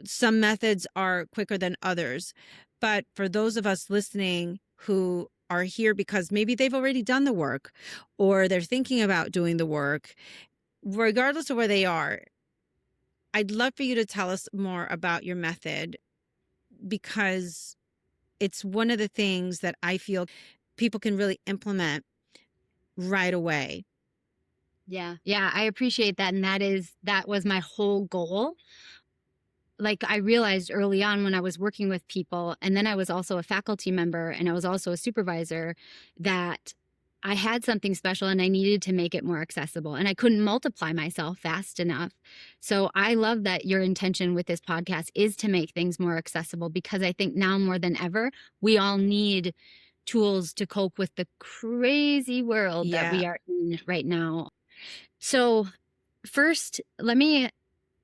some methods are quicker than others. But for those of us listening who are here because maybe they've already done the work or they're thinking about doing the work, regardless of where they are, I'd love for you to tell us more about your method because it's one of the things that I feel people can really implement right away. Yeah. Yeah. I appreciate that. And that was my whole goal like I realized early on when I was working with people, and then I was also a faculty member and I was also a supervisor, that I had something special and I needed to make it more accessible, and I couldn't multiply myself fast enough. So I love that your intention with this podcast is to make things more accessible, because I think now more than ever, we all need tools to cope with the crazy world that Yeah. we are in right now. So first, let me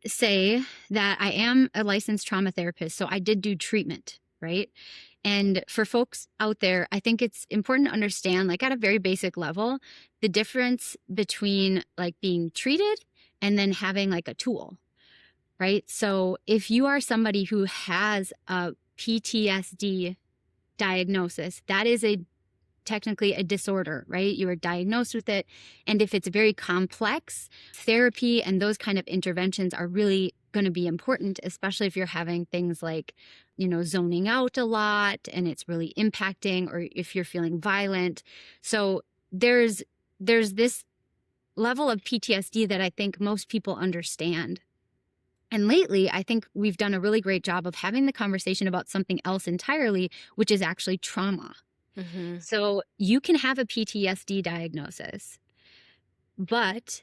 say that I am a licensed trauma therapist. So I did do treatment, right? And for folks out there, I think it's important to understand, like at a very basic level, the difference between like being treated and then having like a tool, right? So if you are somebody who has a PTSD diagnosis, that is technically a disorder, right? You are diagnosed with it. And if it's very complex, therapy and those kind of interventions are really going to be important, especially if you're having things like, zoning out a lot and it's really impacting, or if you're feeling violent. So there's this level of PTSD that I think most people understand. And lately, I think we've done a really great job of having the conversation about something else entirely, which is actually trauma. Mm-hmm. So you can have a PTSD diagnosis, but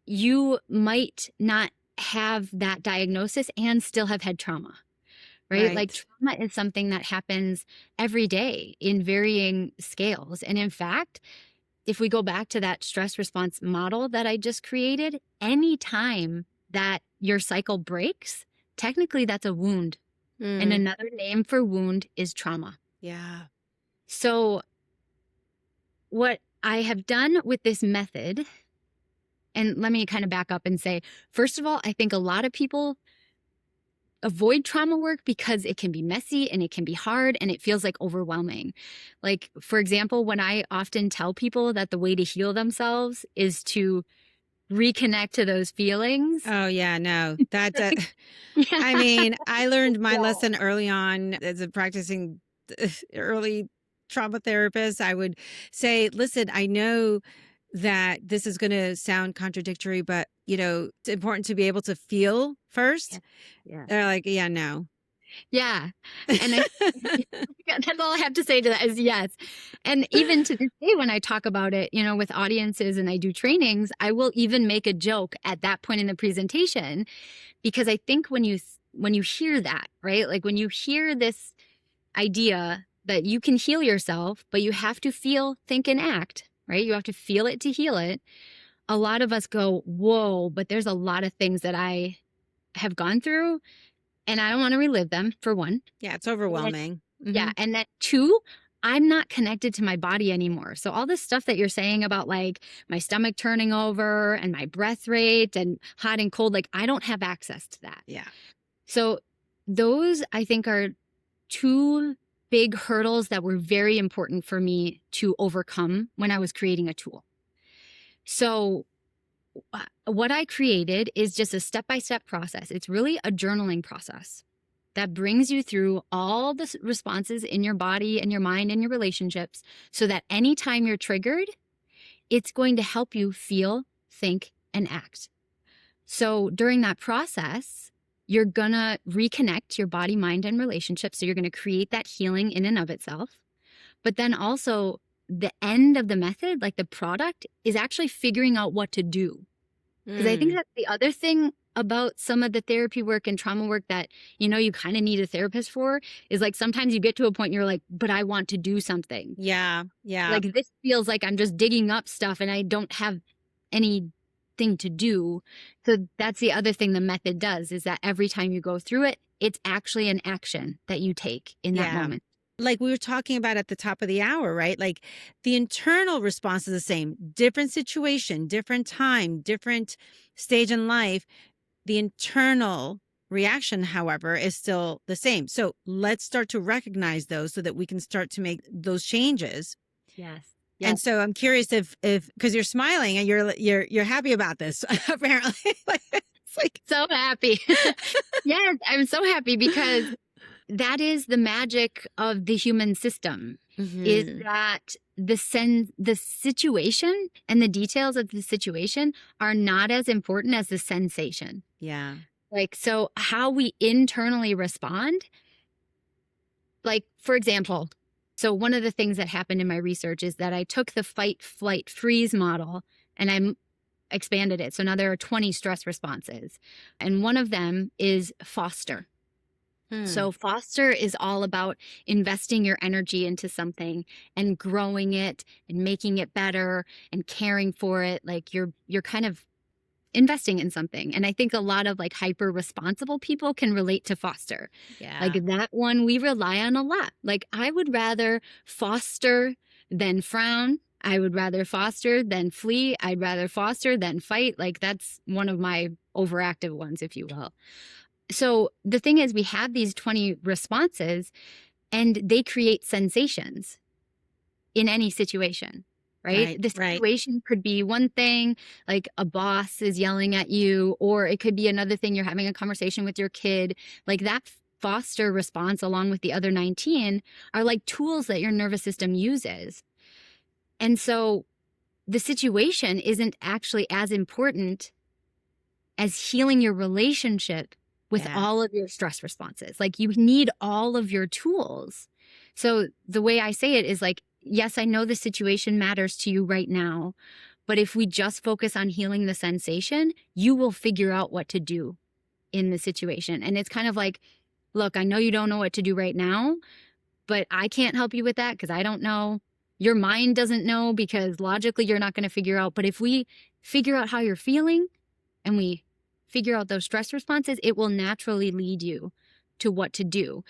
you might not have that diagnosis and still have had trauma, right? Like Right. trauma is something that happens every day in varying scales. And in fact, if we go back to that stress response model that I just created, any time that your cycle breaks, technically that's a wound. And Mm. another name for wound is trauma. Yeah. So what I have done with this method, and let me kind of back up and say, first of all, I think a lot of people avoid trauma work because it can be messy and it can be hard and it feels like overwhelming. Like, for example, when I often tell people that the way to heal themselves is to reconnect to those feelings. Oh, yeah. No, that's a, Yeah. I mean, I learned my Yeah. lesson early on as a practicing early trauma therapist. I would say, listen, I know that this is going to sound contradictory, but it's important to be able to feel first. Yeah. They're like, yeah, no. Yeah. And that's all I have to say to that is yes. And even to this day, when I talk about it, with audiences and I do trainings, I will even make a joke at that point in the presentation, because I think when you hear that, right? Like when you hear this idea that you can heal yourself, but you have to feel, think, and act, right? You have to feel it to heal it. A lot of us go, whoa, but there's a lot of things that I have gone through and I don't want to relive them, for one. Yeah, it's overwhelming. Yeah. And then two, I'm not connected to my body anymore. So all this stuff that you're saying about like my stomach turning over and my breath rate and hot and cold, like I don't have access to that. Yeah. So those I think are two big hurdles that were very important for me to overcome when I was creating a tool. So what I created is just a step-by-step process. It's really a journaling process that brings you through all the responses in your body and your mind and your relationships, so that anytime you're triggered, it's going to help you feel, think, and act. So during that process, you're gonna reconnect your body, mind, and relationships. So you're gonna create that healing in and of itself. But then also the end of the method, like the product, is actually figuring out what to do. Because I think that's the other thing about some of the therapy work and trauma work that, you kind of need a therapist for, is like sometimes you get to a point and you're like, but I want to do something. Yeah. Yeah. Like this feels like I'm just digging up stuff and I don't have anything to do. So that's the other thing the method does, is that every time you go through it, it's actually an action that you take in that moment. Like we were talking about at the top of the hour, right? Like the internal response is the same, different situation, different time, different stage in life. The internal reaction, however, is still the same. So let's start to recognize those so that we can start to make those changes. Yes. And so I'm curious if because you're smiling and you're happy about this, apparently. It's like so happy. Yes, I'm so happy because that is the magic of the human system, is that the situation and the details of the situation are not as important as the sensation. Yeah. Like, so how we internally respond, like, for example, so one of the things that happened in my research is that I took the fight, flight, freeze model and I expanded it. So now there are 20 stress responses. And one of them is foster. Hmm. So foster is all about investing your energy into something and growing it and making it better and caring for it. Like you're kind of investing in something. And I think a lot of like hyper responsible people can relate to foster. Yeah. Like that one we rely on a lot. Like I would rather foster than frown. I would rather foster than flee. I'd rather foster than fight. Like that's one of my overactive ones, if you will. So the thing is, we have these 20 responses and they create sensations in any situation, right? Right. The Right. situation could be one thing, like a boss is yelling at you, or it could be another thing, you're having a conversation with your kid. Like that foster response, along with the other 19, are like tools that your nervous system uses. And so the situation isn't actually as important as healing your relationship with Yeah. all of your stress responses. Like you need all of your tools. So the way I say it is like, yes, I know the situation matters to you right now, but if we just focus on healing the sensation, you will figure out what to do in the situation. And it's kind of like, look, I know you don't know what to do right now, but I can't help you with that because I don't know. Your mind doesn't know because logically you're not going to figure out. But if we figure out how you're feeling and we figure out those stress responses, it will naturally lead you to what to do.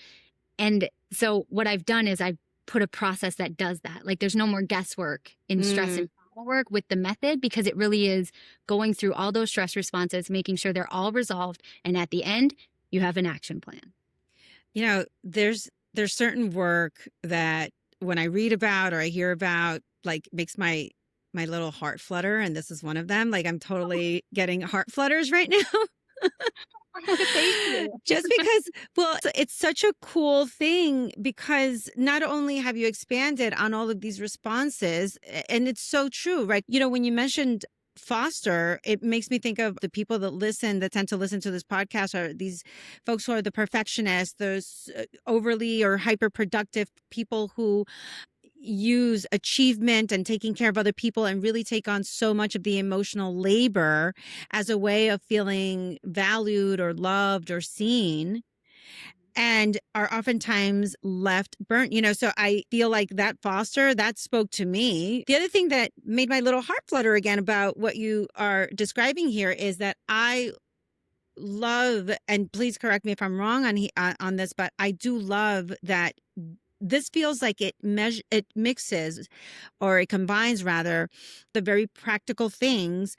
And so what I've done is I've put a process that does that. Like there's no more guesswork in stress Mm. and trauma work with the method because it really is going through all those stress responses, making sure they're all resolved. And at the end, you have an action plan. There's certain work that when I read about or I hear about, like makes my little heart flutter, and this is one of them. Like I'm totally getting heart flutters right now. Thank you. Just because, well, it's such a cool thing because not only have you expanded on all of these responses, and it's so true, right? When you mentioned foster, it makes me think of the people that tend to listen to this podcast are these folks who are the perfectionists, those overly or hyper productive people who use achievement and taking care of other people and really take on so much of the emotional labor as a way of feeling valued or loved or seen, and are oftentimes left burnt. So I feel like that spoke to me. The other thing that made my little heart flutter again about what you are describing here is that I love, and please correct me if I'm wrong on this, but I do love that this feels like it mixes, or it combines rather, the very practical things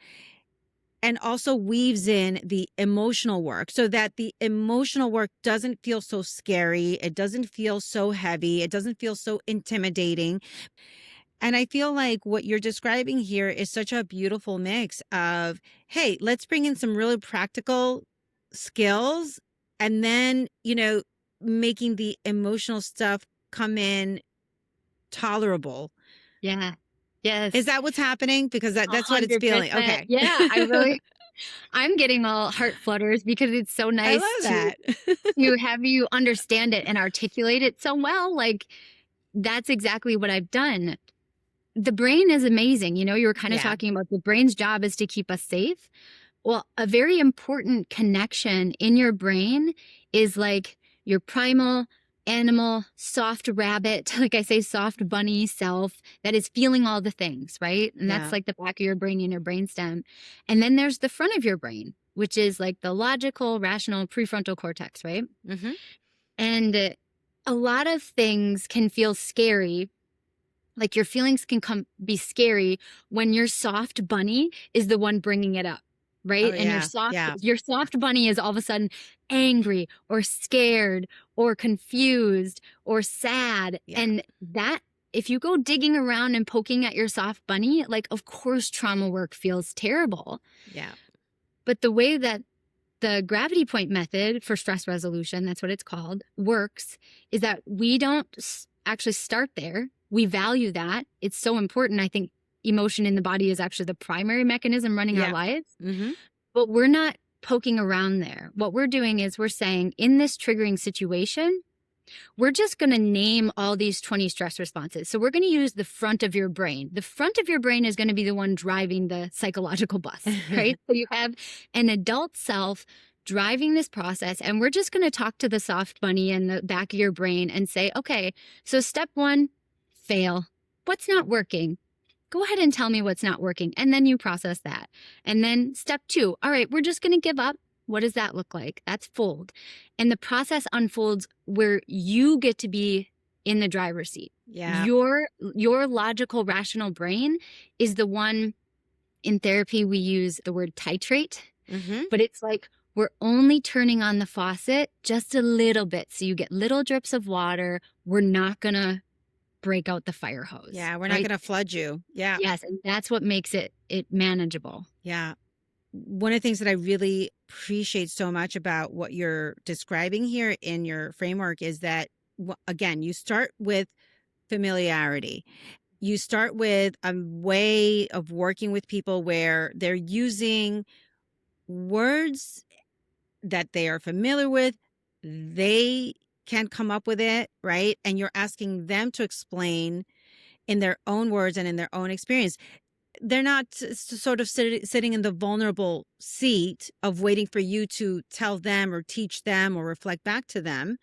and also weaves in the emotional work so that the emotional work doesn't feel so scary. It doesn't feel so heavy. It doesn't feel so intimidating. And I feel like what you're describing here is such a beautiful mix of, hey, let's bring in some really practical skills and then, making the emotional stuff come in tolerable. Yeah. Yes. Is that what's happening? Because that's what it's feeling. 100%. Okay. Yeah. I'm getting all heart flutters because it's so I nice love to that. have you understand it and articulate it so well. Like that's exactly what I've done. The brain is amazing. You were kind of Yeah. talking about the brain's job is to keep us safe. Well, a very important connection in your brain is like your primal animal, soft rabbit, like I say, soft bunny self that is feeling all the things, right? And Yeah. that's like the back of your brain and your brainstem. And then there's the front of your brain, which is like the logical, rational prefrontal cortex, right? Mm-hmm. And a lot of things can feel scary. Like your feelings can be scary when your soft bunny is the one bringing it up, right? Oh, And yeah. Yeah. your soft bunny is all of a sudden angry or scared or confused or sad. Yeah. And that, if you go digging around and poking at your soft bunny, like, of course, trauma work feels terrible. Yeah. But the way that the gravity point method for stress resolution, that's what it's called, works is that we don't actually start there. We value that. It's so important. I think emotion in the body is actually the primary mechanism running our lives. Mm-hmm. But we're not poking around there. What we're doing is we're saying, in this triggering situation, we're just going to name all these 20 stress responses. So we're going to use the front of your brain. The front of your brain is going to be the one driving the psychological bus, right? So you have an adult self driving this process, and we're just going to talk to the soft bunny in the back of your brain and say, okay, so step one, fail. What's not working? Go ahead and tell me what's not working. And then you process that. And then step two, all right, we're just going to give up. What does that look like? That's fold. And the process unfolds where you get to be in the driver's seat. Yeah. Your logical, rational brain is the one. In therapy, we use the word titrate, but it's like we're only turning on the faucet just a little bit. So you get little drips of water. We're not going to break out the fire hose. Yeah, we're not going to flood you. Yeah. Yes, and that's what makes it manageable. Yeah. One of the things that I really appreciate so much about what you're describing here in your framework is that, again, you start with familiarity. You start with a way of working with people where they're using words that they are familiar with. They can come up with it, right? And you're asking them to explain in their own words and in their own experience. They're not sort of sitting in the vulnerable seat of waiting for you to tell them or teach them or reflect back to them.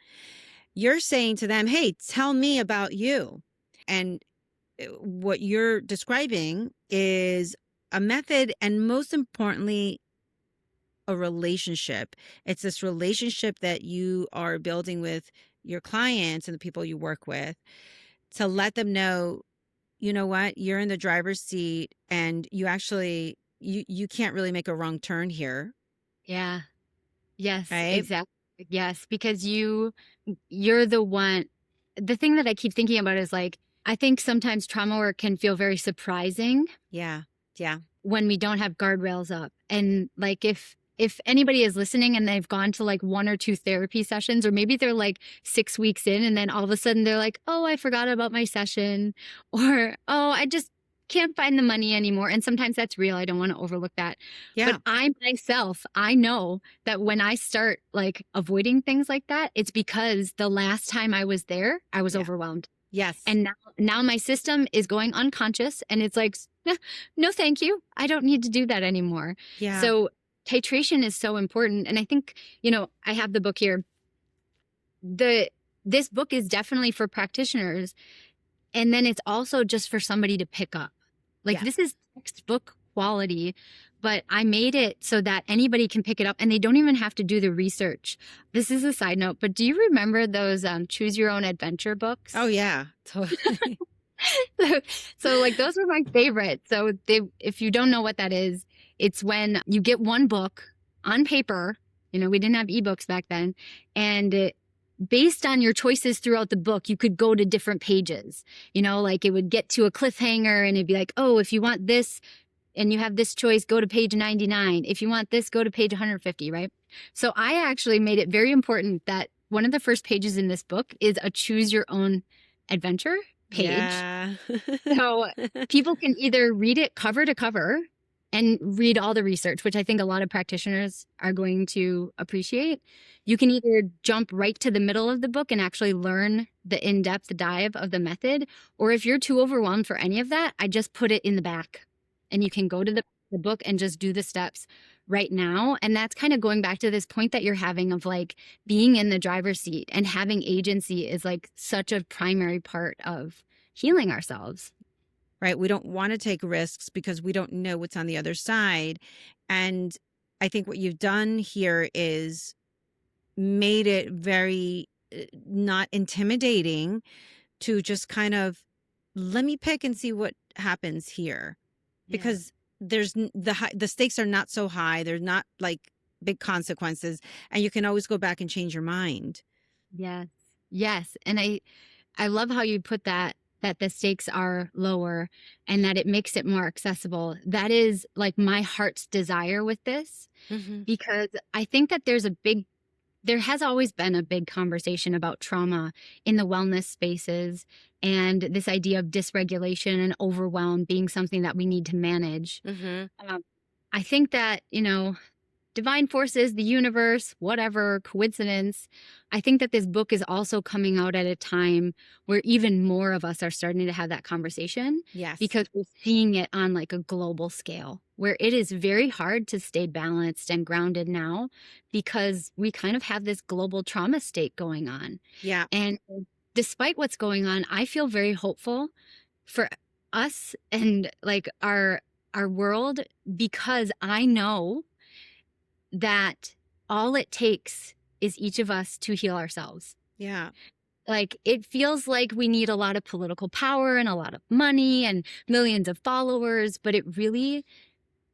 You're saying to them, hey, tell me about you. And what you're describing is a method, and most importantly, a relationship. It's this relationship that you are building with your clients and the people you work with to let them know, you know what, you're in the driver's seat and you actually, you can't really make a wrong turn here. Yeah. Yes, right? exactly. Yes, because you're the one. The thing that I keep thinking about is like, I think sometimes trauma work can feel very surprising. Yeah. Yeah. When we don't have guardrails up. And like, if anybody is listening and they've gone to like 1 or 2 therapy sessions, or maybe they're like 6 weeks in and then all of a sudden they're like, oh, I forgot about my session, or, oh, I just can't find the money anymore. And sometimes that's real. I don't want to overlook that. Yeah. But I myself, I know that when I start like avoiding things like that, it's because the last time I was there, I was overwhelmed. Yes. And now my system is going unconscious and it's like, no, thank you. I don't need to do that anymore. Yeah. So titration is so important. And I think, I have the book here. This book is definitely for practitioners. And then it's also just for somebody to pick up. Like this is textbook quality, but I made it so that anybody can pick it up and they don't even have to do the research. This is a side note, but do you remember those choose your own adventure books? Oh yeah, totally. So like those were my favorite. So if you don't know what that is, it's when you get one book on paper, we didn't have ebooks back then, and based on your choices throughout the book, you could go to different pages, like it would get to a cliffhanger and it'd be like, oh, if you want this and you have this choice, go to page 99. If you want this, go to page 150, right? So I actually made it very important that one of the first pages in this book is a choose your own adventure page. Yeah. So people can either read it cover to cover and read all the research, which I think a lot of practitioners are going to appreciate. You can either jump right to the middle of the book and actually learn the in-depth dive of the method, or if you're too overwhelmed for any of that, I just put it in the back and you can go to the book and just do the steps right now. And that's kind of going back to this point that you're having of like being in the driver's seat and having agency is like such a primary part of healing ourselves. Right. We don't want to take risks because we don't know what's on the other side. And I think what you've done here is made it very not intimidating to just kind of let me pick and see what happens here. Because there's the stakes are not so high. They're not like big consequences. And you can always go back and change your mind. Yes. Yes. And I love how you put that the stakes are lower and that it makes it more accessible. That is like my heart's desire with this, because I think that there has always been a big conversation about trauma in the wellness spaces and this idea of dysregulation and overwhelm being something that we need to manage. I think that, divine forces, the universe, whatever, coincidence. I think that this book is also coming out at a time where even more of us are starting to have that conversation Yes. because we're seeing it on like a global scale where it is very hard to stay balanced and grounded now because we kind of have this global trauma state going on. Yeah. And despite what's going on, I feel very hopeful for us and like our world because I know that all it takes is each of us to heal ourselves. Yeah. Like it feels like we need a lot of political power and a lot of money and millions of followers, but it really,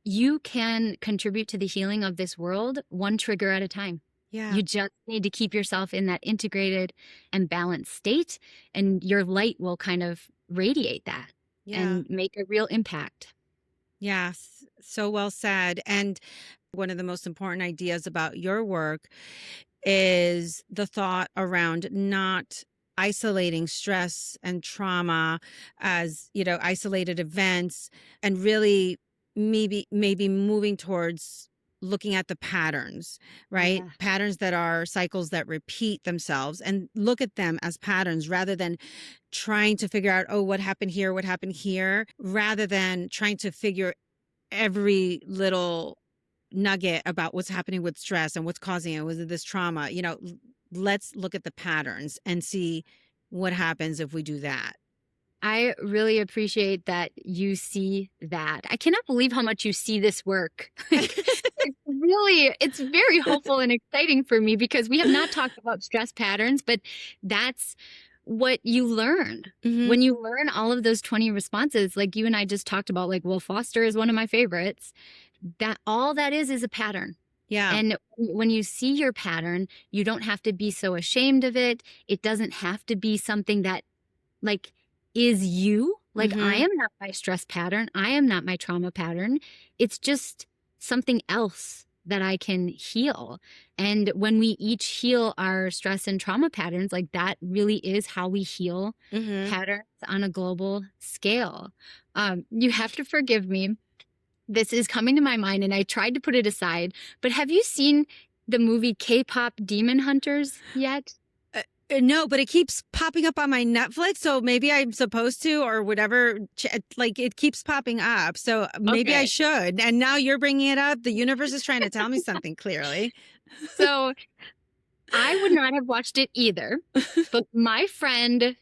you can contribute to the healing of this world one trigger at a time. Yeah. You just need to keep yourself in that integrated and balanced state, and your light will kind of radiate that Yeah. and make a real impact. Yes. So well said. And one of the most important ideas about your work is the thought around not isolating stress and trauma as, isolated events, and really maybe moving towards looking at the patterns, right? Yeah. Patterns that are cycles that repeat themselves, and look at them as patterns rather than trying to figure out, oh, what happened here, rather than trying to figure every little nugget about what's happening with stress and what's causing it. Was it this trauma? Let's look at the patterns and see what happens if we do that. I really appreciate that you see that. I cannot believe how much you see this work. It's very hopeful and exciting for me because we have not talked about stress patterns, but that's what you learn. Mhm. When you learn all of those 20 responses, like you and I just talked about, like Will Foster is one of my favorites. That all that is a pattern. Yeah. And when you see your pattern, you don't have to be so ashamed of it. It doesn't have to be something that like is you. Like I am not my stress pattern. I am not my trauma pattern. It's just something else that I can heal. And when we each heal our stress and trauma patterns, like that really is how we heal patterns on a global scale. You have to forgive me. This is coming to my mind and I tried to put it aside, but have you seen the movie K-pop Demon Hunters yet? No, but it keeps popping up on my Netflix, so maybe I'm supposed to, or whatever. Like it keeps popping up, so maybe I should. And now you're bringing it up. The universe is trying to tell me something clearly. So I would not have watched it either, but my friend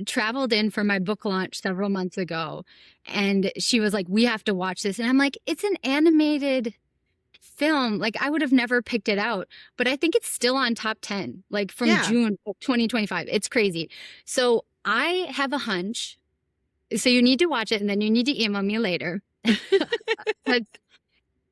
traveled in for my book launch several months ago, and she was like, "We have to watch this," and I'm like, "It's an animated film. Like I would have never picked it out, but I think it's still on top 10, like from June of 2025. It's crazy." So I have a hunch. So you need to watch it and then you need to email me later. But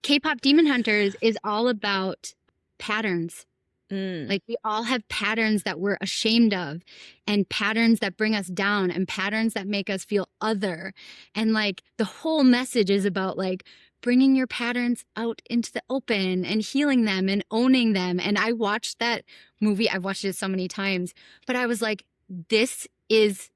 K-pop Demon Hunters is all about patterns. Like we all have patterns that we're ashamed of, and patterns that bring us down, and patterns that make us feel other. And like the whole message is about like bringing your patterns out into the open and healing them and owning them. And I watched that movie. I've watched it so many times, but I was like, this is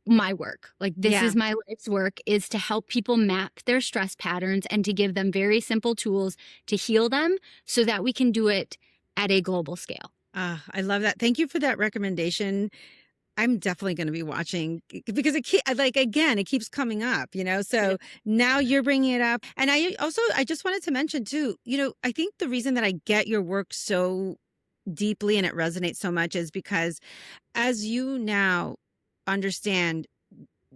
my work. Like this is my life's work, is to help people map their stress patterns and to give them very simple tools to heal them so that we can do it at a global scale. I love that. Thank you for that recommendation. I'm definitely going to be watching because it keeps coming up, so now you're bringing it up. And I just wanted to mention too, I think the reason that I get your work so deeply and it resonates so much is because as you now understand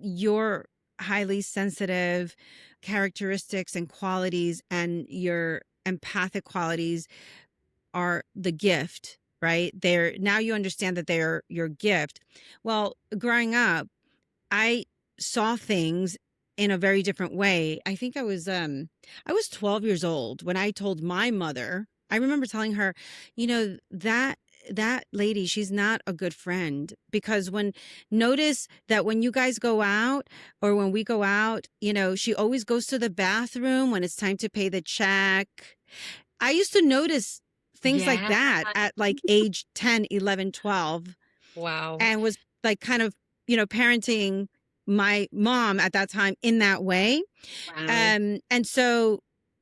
your highly sensitive characteristics and qualities and your empathic qualities are the gift, right? Now you understand that they're your gift. Well, growing up, I saw things in a very different way. I think I was 12 years old when I told my mother. I remember telling her, that lady, she's not a good friend, because notice that when you guys go out or when we go out, she always goes to the bathroom when it's time to pay the check. I used to notice things like that at like age 10, 11, 12. Wow. And was like kind of, parenting my mom at that time in that way. Wow. And so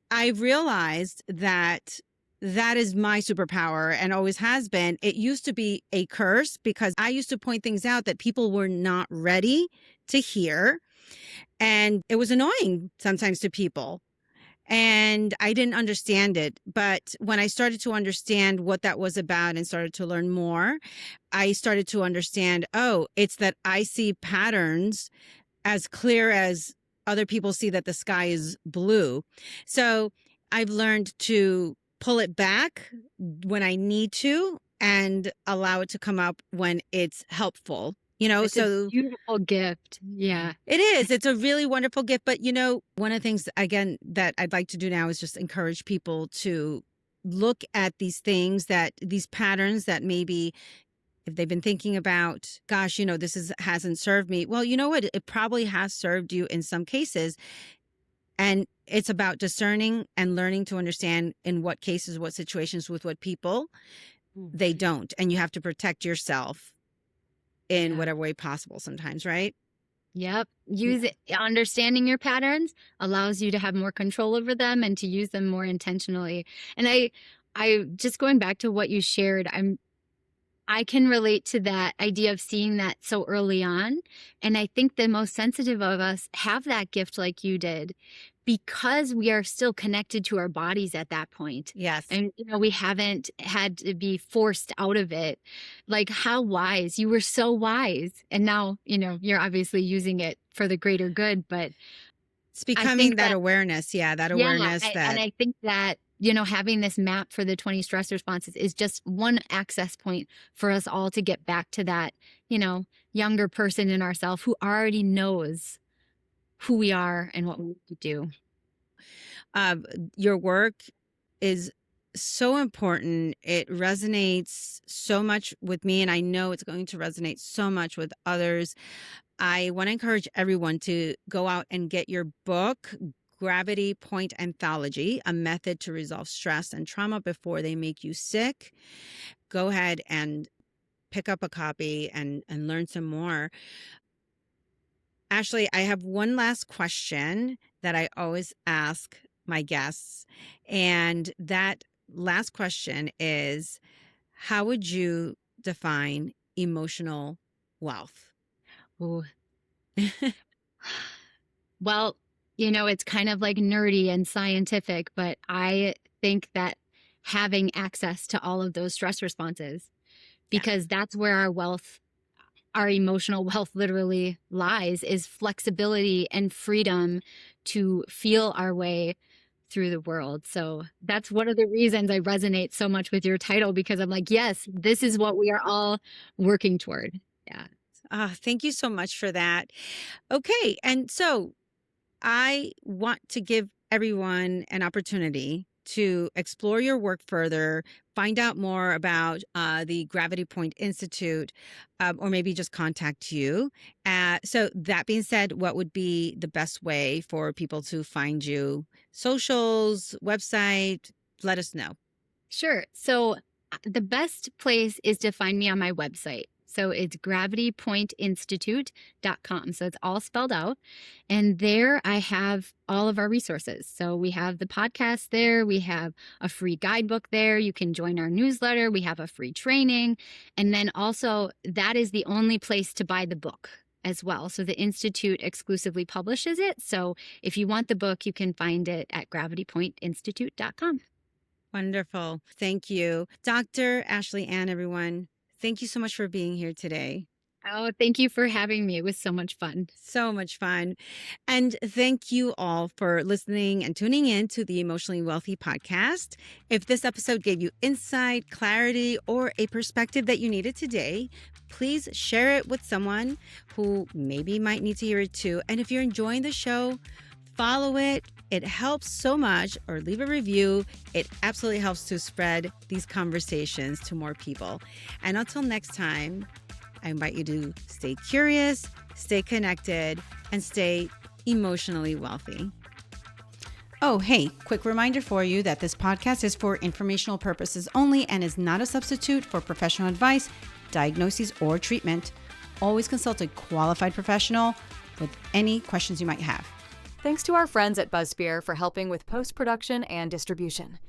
I realized that that is my superpower and always has been. It used to be a curse because I used to point things out that people were not ready to hear. And it was annoying sometimes to people. And I didn't understand it. But when I started to understand what that was about and started to learn more, I started to understand, oh, it's that I see patterns as clear as other people see that the sky is blue. So I've learned to pull it back when I need to and allow it to come up when it's helpful. It's a So beautiful gift. Yeah. it is. It's a really wonderful gift. But, one of the things, again, that I'd like to do now is just encourage people to look at these things, these patterns that maybe if they've been thinking about, gosh, hasn't served me. Well, you know what? It probably has served you in some cases. And it's about discerning and learning to understand in what cases, what situations, with what people they don't. And you have to protect yourself in whatever way possible sometimes, right? Yep. Understanding your patterns allows you to have more control over them and to use them more intentionally. And I just going back to what you shared, I can relate to that idea of seeing that so early on. And I think the most sensitive of us have that gift like you did because we are still connected to our bodies at that point. Yes. And, we haven't had to be forced out of it. Like, how wise. You were so wise. And now, you're obviously using it for the greater good. But it's becoming that awareness. Yeah, that awareness. And I think that, having this map for the 20 stress responses is just one access point for us all to get back to that, younger person in ourselves who already knows who we are and what we need to do. Your work is so important. It resonates so much with me, and I know it's going to resonate so much with others. I want to encourage everyone to go out and get your book, Gravity Point Anthology, A Method to Resolve Stress and Trauma Before They Make You Sick. Go ahead and pick up a copy and learn some more. Ashley, I have one last question that I always ask my guests. And that last question is, how would you define emotional wealth? Ooh. Well, it's kind of like nerdy and scientific, but I think that having access to all of those stress responses, because that's where our emotional wealth literally lies, is flexibility and freedom to feel our way through the world. So that's one of the reasons I resonate so much with your title, because I'm like, yes, this is what we are all working toward. Yeah. Thank you so much for that. Okay. And so I want to give everyone an opportunity to explore your work further, find out more about the Gravity Point Institute, or maybe just contact you. So that being said, what would be the best way for people to find you? Socials, website, let us know. Sure. So the best place is to find me on my website. So it's gravitypointinstitute.com. So it's all spelled out. And there I have all of our resources. So we have the podcast there. We have a free guidebook there. You can join our newsletter. We have a free training. And then also that is the only place to buy the book as well. So the Institute exclusively publishes it. So if you want the book, you can find it at gravitypointinstitute.com. Wonderful. Thank you. Dr. Ashley Ann, everyone. Thank you so much for being here today. Oh, thank you for having me. It was so much fun. So much fun. And thank you all for listening and tuning in to the Emotionally Wealthy podcast. If this episode gave you insight, clarity, or a perspective that you needed today, please share it with someone who maybe might need to hear it too. And if you're enjoying the show, follow it. It helps so much, or leave a review. It absolutely helps to spread these conversations to more people. And until next time, I invite you to stay curious, stay connected, and stay emotionally wealthy. Oh, hey, quick reminder for you that this podcast is for informational purposes only and is not a substitute for professional advice, diagnoses, or treatment. Always consult a qualified professional with any questions you might have. Thanks to our friends at BuzzSpear for helping with post-production and distribution.